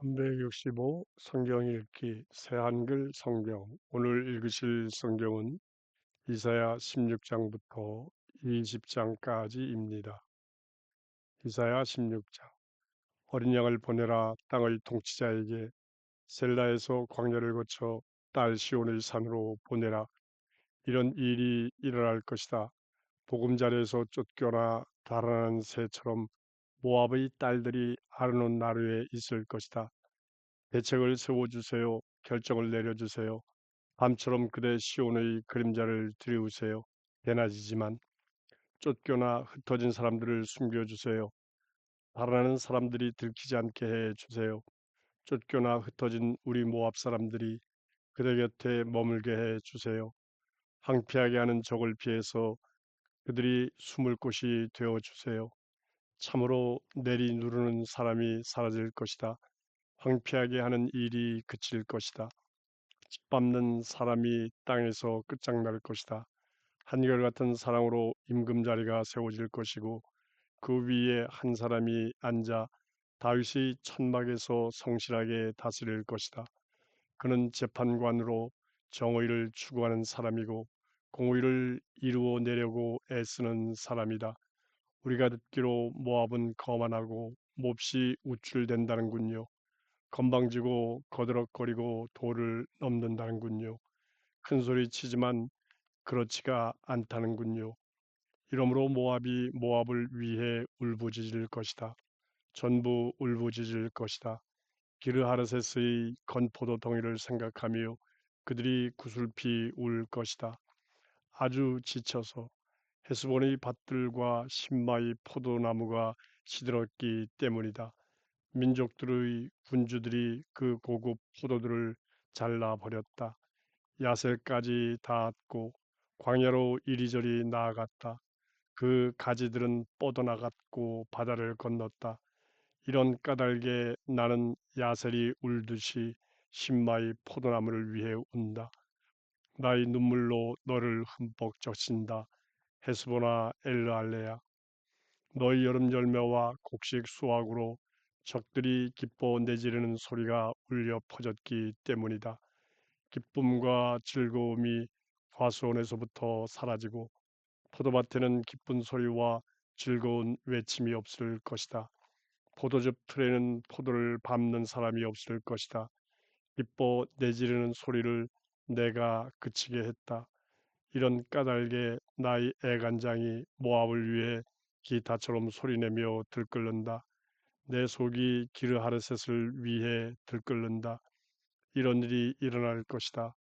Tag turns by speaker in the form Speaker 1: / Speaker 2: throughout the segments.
Speaker 1: 365 성경 읽기 새한글 성경. 오늘 읽으실 성경은 이사야 16장부터 20장까지입니다. 이사야 16장. 어린 양을 보내라. 땅의 통치자에게 셀라에서 광야를 거쳐 딸 시온의 산으로 보내라. 이런 일이 일어날 것이다. 보금자리에서 쫓겨나 달아난 새처럼 모압의 딸들이 아르논 나루에 있을 것이다. 대책을 세워주세요. 결정을 내려주세요. 밤처럼 그대 시온의 그림자를 드리우세요. 대낮이지만 쫓겨나 흩어진 사람들을 숨겨주세요. 달아나는 사람들이 들키지 않게 해주세요. 쫓겨나 흩어진 우리 모압 사람들이 그대 곁에 머물게 해주세요. 황폐하게 하는 적을 피해서 그들이 숨을 곳이 되어주세요. 참으로 내리 누르는 사람이 사라질 것이다. 황폐하게 하는 일이 그칠 것이다. 짓밟는 사람이 땅에서 끝장날 것이다. 한결같은 사랑으로 임금자리가 세워질 것이고 그 위에 한 사람이 앉아 다윗의 천막에서 성실하게 다스릴 것이다. 그는 재판관으로 정의를 추구하는 사람이고 공의를 이루어내려고 애쓰는 사람이다. 우리가 듣기로 모압은 거만하고 몹시 우쭐댄다는군요. 건방지고 거드럭거리고 도를 넘는다는군요. 큰 소리 치지만 그렇지가 않다는군요. 이러므로 모압이 모압을 위해 울부짖을 것이다. 전부 울부짖을 것이다. 기르하르셋의 건포도 덩이를 생각하며 그들이 구슬피 울 것이다. 아주 지쳐서 헤스본의 밭들과 신마의 포도나무가 시들었기 때문이다. 민족들의 군주들이 그 고급 포도들을 잘라버렸다. 야셀까지 닿았고 광야로 이리저리 나아갔다. 그 가지들은 뻗어나갔고 바다를 건넜다. 이런 까닭에 나는 야셀이 울듯이 신마의 포도나무를 위해 운다. 나의 눈물로 너를 흠뻑 적신다. 헤스보나 엘르알레야. 너희 여름 열매와 곡식 수확으로 적들이 기뻐 내지르는 소리가 울려 퍼졌기 때문이다. 기쁨과 즐거움이 과수원에서부터 사라지고 포도밭에는 기쁜 소리와 즐거운 외침이 없을 것이다. 포도즙 틀에는 포도를 밟는 사람이 없을 것이다. 기뻐 내지르는 소리를 내가 그치게 했다. 이런 까닭에 나의 애간장이 모압을 위해 기타처럼 소리내며 들끓는다. 내 속이 기르하르셋을 위해 들끓는다. 이런 일이 일어날 것이다.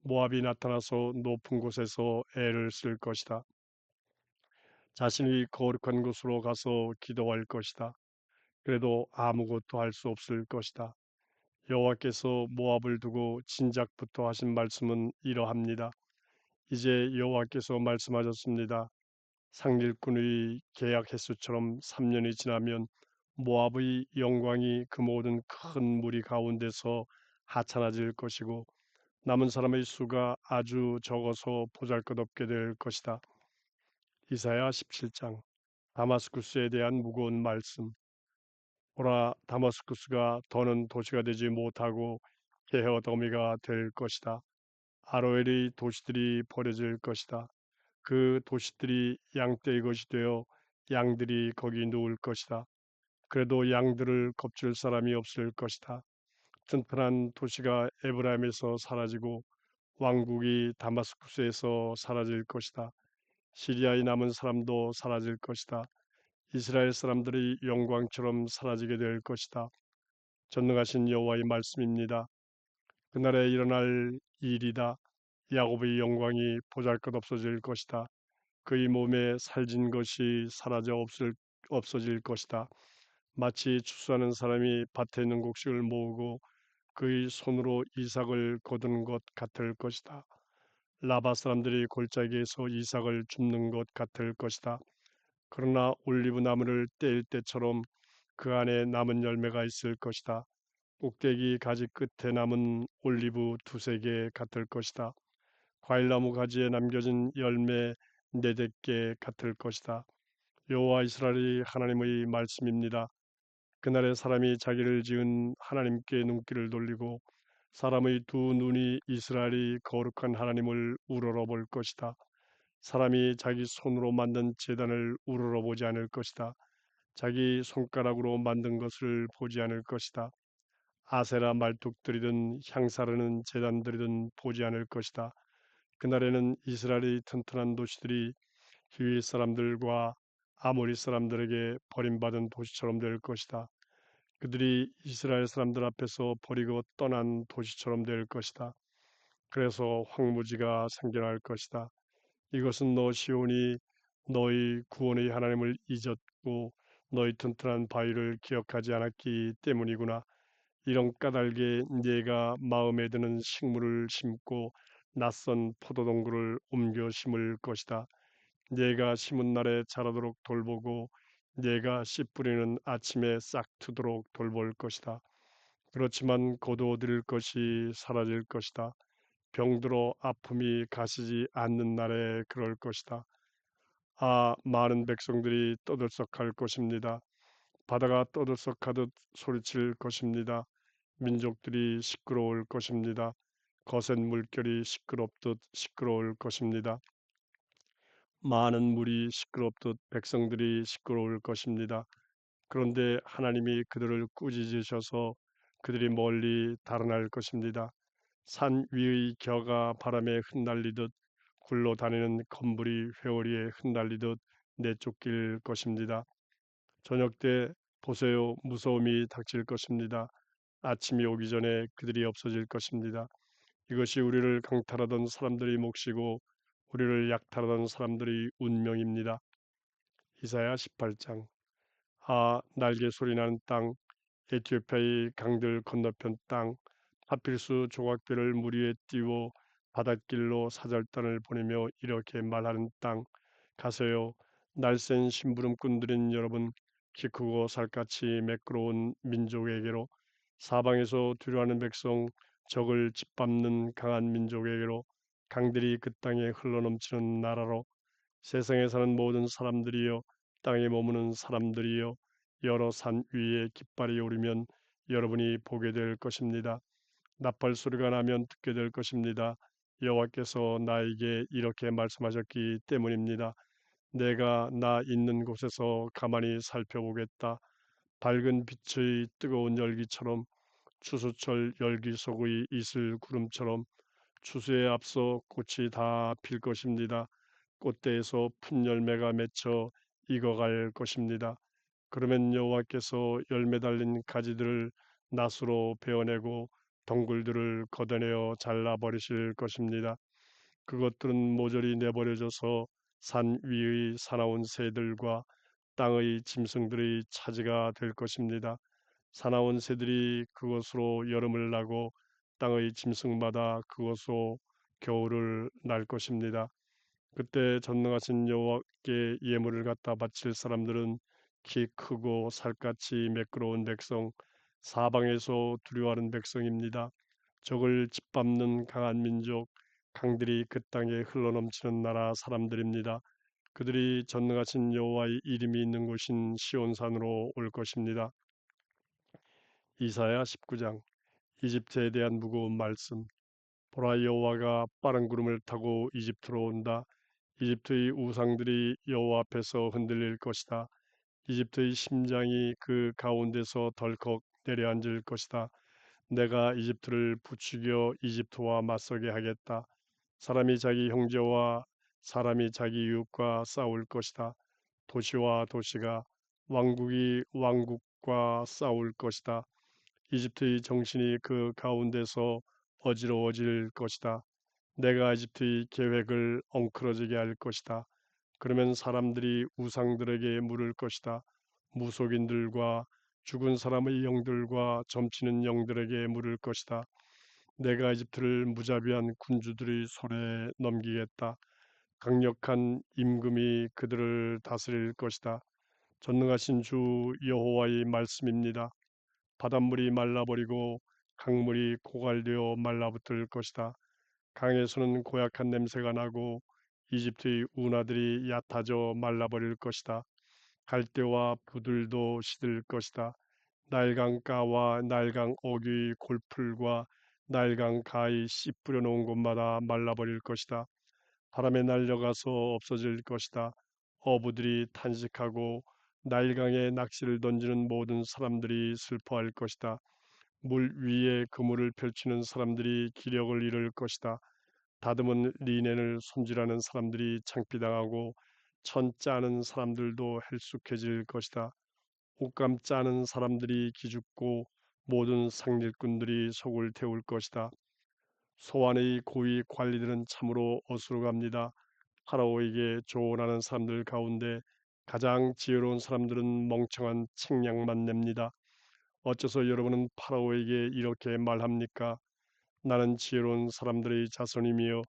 Speaker 1: 모압이 나타나서 높은 곳에서 애를 쓸 것이다. 자신이 거룩한 곳으로 가서 기도할 것이다. 그래도 아무것도 할 수 없을 것이다. 여호와께서 모압을 두고 진작부터 하신 말씀은 이러합니다. 이제 여호와께서 말씀하셨습니다. 상길꾼의 계약 횟수처럼 3년이 지나면 모압의 영광이 그 모든 큰 무리 가운데서 하찮아질 것이고 남은 사람의 수가 아주 적어서 보잘것없게 될 것이다. 이사야 17장. 다마스쿠스에 대한 무거운 말씀. 오라, 다마스쿠스가 더는 도시가 되지 못하고 게허더미가 될 것이다. 아로엘의 도시들이 버려질 것이다. 그 도시들이 양떼의 것이 되어 양들이 거기 누울 것이다. 그래도 양들을 겁줄 사람이 없을 것이다. 튼튼한 도시가 에브라임에서 사라지고 왕국이 다마스쿠스에서 사라질 것이다. 시리아의 남은 사람도 사라질 것이다. 이스라엘 사람들이 영광처럼 사라지게 될 것이다. 전능하신 여호와의 말씀입니다. 그날에 일어날 일이다. 야곱의 영광이 보잘것없어질 것이다. 그의 몸에 살진 것이 사라져 없어질 것이다. 마치 추수하는 사람이 밭에 있는 곡식을 모으고 그의 손으로 이삭을 거두는 것 같을 것이다. 라바 사람들이 골짜기에서 이삭을 줍는 것 같을 것이다. 그러나 올리브 나무를 떼일 때처럼 그 안에 남은 열매가 있을 것이다. 꼭대기 가지 끝에 남은 올리브 두세 개 같을 것이다. 과일나무 가지에 남겨진 열매 네댓 개 같을 것이다. 여호와 이스라엘의 하나님의 말씀입니다. 그날에 사람이 자기를 지은 하나님께 눈길을 돌리고 사람의 두 눈이 이스라엘이 거룩한 하나님을 우러러볼 것이다. 사람이 자기 손으로 만든 제단을 우러러보지 않을 것이다. 자기 손가락으로 만든 것을 보지 않을 것이다. 아세라 말뚝들이든 향사르는 제단들이든 보지 않을 것이다. 그날에는 이스라엘의 튼튼한 도시들이 히윗 사람들과 아모리 사람들에게 버림받은 도시처럼 될 것이다. 그들이 이스라엘 사람들 앞에서 버리고 떠난 도시처럼 될 것이다. 그래서 황무지가 생겨날 것이다. 이것은 너 시온이 너희 구원의 하나님을 잊었고 너희 튼튼한 바위를 기억하지 않았기 때문이구나. 이런 까닭에 네가 마음에 드는 식물을 심고 낯선 포도동굴을 옮겨 심을 것이다. 네가 심은 날에 자라도록 돌보고 네가 씨 뿌리는 아침에 싹 트도록 돌볼 것이다. 그렇지만 거두어들일 것이 사라질 것이다. 병들어 아픔이 가시지 않는 날에 그럴 것이다. 아, 많은 백성들이 떠들썩할 것입니다. 바다가 떠들썩하듯 소리칠 것입니다. 민족들이 시끄러울 것입니다. 거센 물결이 시끄럽듯 시끄러울 것입니다. 많은 물이 시끄럽듯 백성들이 시끄러울 것입니다. 그런데 하나님이 그들을 꾸짖으셔서 그들이 멀리 달아날 것입니다. 산 위의 겨가 바람에 흩날리듯 굴러다니는 검불이 회오리에 흩날리듯 내쫓길 것입니다. 저녁 때 보세요, 무서움이 닥칠 것입니다. 아침이 오기 전에 그들이 없어질 것입니다. 이것이 우리를 강탈하던 사람들의 몫이고 우리를 약탈하던 사람들의 운명입니다. 이사야 18장. 아, 날개 소리나는 땅, 에티오피아의 강들 건너편 땅, 파필수 조각들을 물 위에 띄워 바닷길로 사절단을 보내며 이렇게 말하는 땅, 가세요. 날쌘 심부름꾼들인 여러분, 키 크고 살갗이 매끄러운 민족에게로, 사방에서 두려워하는 백성, 적을 짓밟는 강한 민족에게로, 강들이 그 땅에 흘러넘치는 나라로, 세상에 사는 모든 사람들이여, 땅에 머무는 사람들이여, 여러 산 위에 깃발이 오르면 여러분이 보게 될 것입니다. 나팔 소리가 나면 듣게 될 것입니다. 여호와께서 나에게 이렇게 말씀하셨기 때문입니다. 내가 나 있는 곳에서 가만히 살펴보겠다. 밝은 빛의 뜨거운 열기처럼 추수철 열기 속의 이슬 구름처럼 추수에 앞서 꽃이 다 필 것입니다. 꽃대에서 푼 열매가 맺혀 익어갈 것입니다. 그러면 여호와께서 열매 달린 가지들을 낫으로 베어내고 덩굴들을 걷어내어 잘라버리실 것입니다. 그것들은 모조리 내버려져서 산 위의 사나운 새들과 땅의 짐승들의 차지가 될 것입니다. 사나운 새들이 그것으로 여름을 나고 땅의 짐승마다 그것으로 겨울을 날 것입니다. 그때 전능하신 여호와께 예물을 갖다 바칠 사람들은 키 크고 살갗이 매끄러운 백성, 사방에서 두려워하는 백성입니다. 적을 짓밟는 강한 민족, 강들이 그 땅에 흘러넘치는 나라 사람들입니다. 그들이 전능하신 여호와의 이름이 있는 곳인 시온산으로 올 것입니다. 이사야 19장. 이집트에 대한 무거운 말씀. 보라, 여호와가 빠른 구름을 타고 이집트로 온다. 이집트의 우상들이 여호와 앞에서 흔들릴 것이다. 이집트의 심장이 그 가운데서 덜컥 내려앉을 것이다. 내가 이집트를 부추겨 이집트와 맞서게 하겠다. 사람이 자기 형제와 사람이 자기 이웃과 싸울 것이다. 도시와 도시가, 왕국이 왕국과 싸울 것이다. 이집트의 정신이 그 가운데서 어지러워질 것이다. 내가 이집트의 계획을 엉클어지게 할 것이다. 그러면 사람들이 우상들에게 물을 것이다. 무속인들과 죽은 사람의 영들과 점치는 영들에게 물을 것이다. 내가 이집트를 무자비한 군주들의 손에 넘기겠다. 강력한 임금이 그들을 다스릴 것이다. 전능하신 주 여호와의 말씀입니다. 바닷물이 말라버리고 강물이 고갈되어 말라붙을 것이다. 강에서는 고약한 냄새가 나고 이집트의 운하들이 얕아져 말라버릴 것이다. 갈대와 부들도 시들 것이다. 나일강가와 나일강 어귀 골풀과 나일강 가에 씨 뿌려놓은 곳마다 말라버릴 것이다. 바람에 날려가서 없어질 것이다. 어부들이 탄식하고 나일강에 낚시를 던지는 모든 사람들이 슬퍼할 것이다. 물 위에 그물을 펼치는 사람들이 기력을 잃을 것이다. 다듬은 리넨을 손질하는 사람들이 창피당하고 천 짜는 사람들도 헬쑥해질 것이다. 옷감 짜는 사람들이 기죽고 모든 상일꾼들이 속을 태울 것이다. 소환의 고위 관리들은 참으로 어수룩합니다. 파라오에게 조언하는 사람들 가운데 가장 지혜로운 사람들은 멍청한 책략만 냅니다. 어째서 여러분은 파라오에게 이렇게 말합니까? 나는 지혜로운 사람들의 자손이며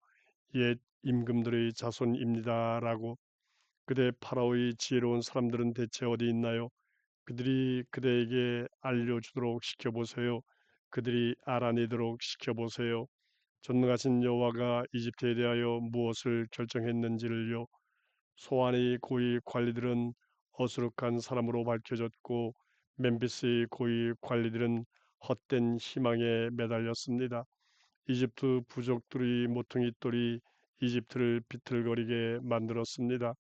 Speaker 1: 옛 임금들의 자손입니다라고. 그대 파라오의 지혜로운 사람들은 대체 어디 있나요? 그들이 그대에게 알려주도록 시켜보세요. 그들이 알아내도록 시켜보세요. 전능하신 여호와가 이집트에 대하여 무엇을 결정했는지를요. 소안의 고위 관리들은 어수룩한 사람으로 밝혀졌고 멤비스의 고위 관리들은 헛된 희망에 매달렸습니다. 이집트 부족들의 모퉁이 돌이 이집트를 비틀거리게 만들었습니다.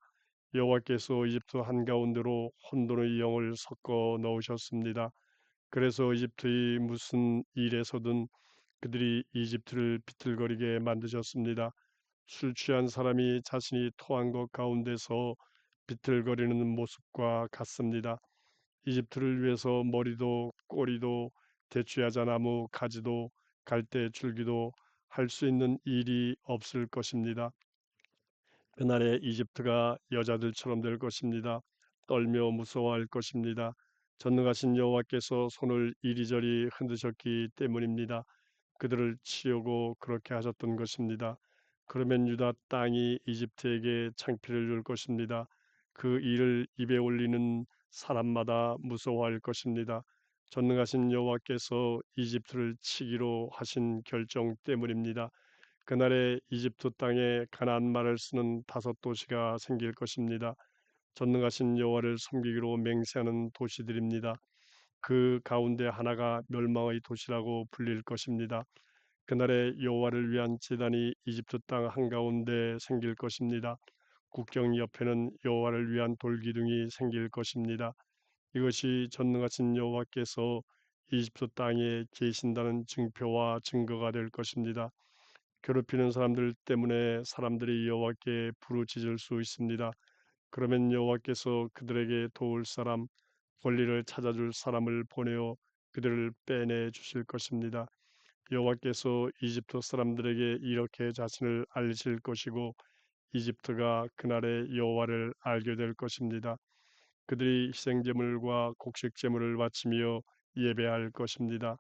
Speaker 1: 여호와께서 이집트 한가운데로 혼돈의 영을 섞어 넣으셨습니다. 그래서 이집트의 무슨 일에서든 그들이 이집트를 비틀거리게 만드셨습니다. 술 취한 사람이 자신이 토한 것 가운데서 비틀거리는 모습과 같습니다. 이집트를 위해서 머리도 꼬리도 대추야자 나무 가지도 갈대 줄기도 할 수 있는 일이 없을 것입니다. 그날에 이집트가 여자들처럼 될 것입니다. 떨며 무서워할 것입니다. 전능하신 여호와께서 손을 이리저리 흔드셨기 때문입니다. 그들을 치려고 그렇게 하셨던 것입니다. 그러면 유다 땅이 이집트에게 창피를 줄 것입니다. 그 일을 입에 올리는 사람마다 무서워할 것입니다. 전능하신 여호와께서 이집트를 치기로 하신 결정 때문입니다. 그날에 이집트 땅에 가나안 말을 쓰는 5도시가 생길 것입니다. 전능하신 여호와를 섬기기로 맹세하는 도시들입니다. 그 가운데 하나가 멸망의 도시라고 불릴 것입니다. 그날에 여호와를 위한 제단이 이집트 땅 한가운데 생길 것입니다. 국경 옆에는 여호와를 위한 돌기둥이 생길 것입니다. 이것이 전능하신 여호와께서 이집트 땅에 계신다는 증표와 증거가 될 것입니다. 괴롭히는 사람들 때문에 사람들이 여호와께 부르짖을 수 있습니다. 그러면 여호와께서 그들에게 도울 사람, 권리를 찾아줄 사람을 보내어 그들을 빼내 주실 것입니다. 여호와께서 이집트 사람들에게 이렇게 자신을 알리실 것이고 이집트가 그날에 여호와를 알게 될 것입니다. 그들이 희생제물과 곡식제물을 바치며 예배할 것입니다.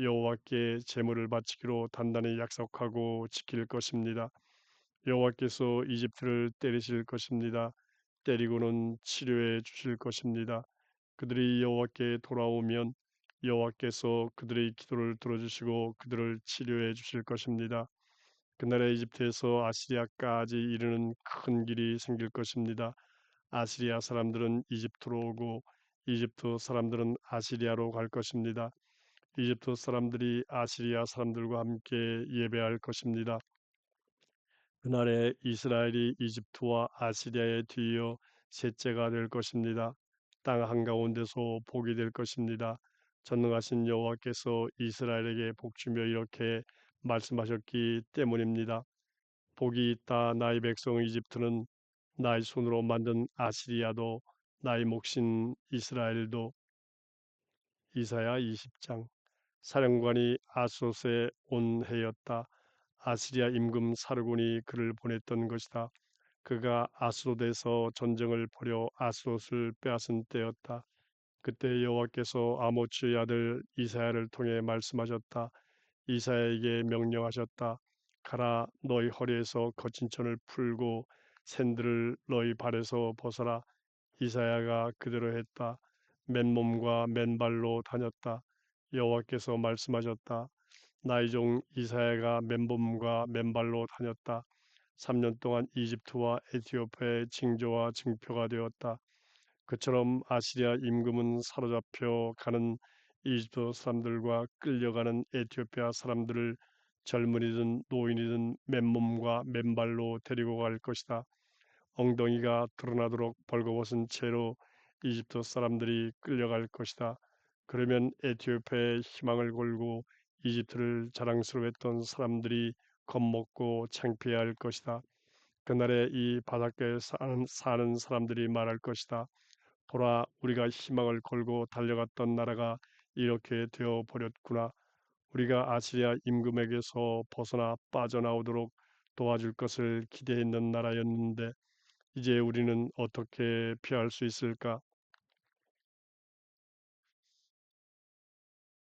Speaker 1: 여호와께 제물을 바치기로 단단히 약속하고 지킬 것입니다. 여호와께서 이집트를 때리실 것입니다. 때리고는 치료해 주실 것입니다. 그들이 여호와께 돌아오면 여호와께서 그들의 기도를 들어주시고 그들을 치료해 주실 것입니다. 그날에 이집트에서 아시리아까지 이르는 큰 길이 생길 것입니다. 아시리아 사람들은 이집트로 오고 이집트 사람들은 아시리아로 갈 것입니다. 이집트 사람들이 아시리아 사람들과 함께 예배할 것입니다. 그날에 이스라엘이 이집트와 아시리아에 뒤이어 셋째가 될 것입니다. 땅 한가운데서 복이 될 것입니다. 전능하신 여호와께서 이스라엘에게 복주며 이렇게 말씀하셨기 때문입니다. 복이 있다 나의 백성 이집트는 나의 손으로 만든 아시리아도 나의 몫인 이스라엘도. 이사야 20장. 사령관이 아스돗에 온 해였다. 아시리아 임금 사르곤이 그를 보냈던 것이다. 그가 아스돗에서 전쟁을 벌여 아스돗을 빼앗은 때였다. 그때 여호와께서 아모츠의 아들 이사야를 통해 말씀하셨다. 이사야에게 명령하셨다. 가라, 너희 허리에서 거친 천을 풀고 샌들을 너희 발에서 벗어라. 이사야가 그대로 했다. 맨몸과 맨발로 다녔다. 여호와께서 말씀하셨다. 나의 종 이사야가 맨몸과 맨발로 다녔다. 3년 동안 이집트와 에티오피아의 징조와 증표가 되었다. 그처럼 아시리아 임금은 사로잡혀 가는 이집트 사람들과 끌려가는 에티오피아 사람들을 젊은이든 노인이든 맨몸과 맨발로 데리고 갈 것이다. 엉덩이가 드러나도록 벌거벗은 채로 이집트 사람들이 끌려갈 것이다. 그러면 에티오피아의 희망을 걸고 이집트를 자랑스러워했던 사람들이 겁먹고 창피해할 것이다. 그날에 이 바닷가에 사는 사람들이 말할 것이다. 보라, 우리가 희망을 걸고 달려갔던 나라가 이렇게 되어 버렸구나. 우리가 아시리아 임금에게서 벗어나 빠져나오도록 도와줄 것을 기대했는 나라였는데 이제 우리는 어떻게 피할 수 있을까?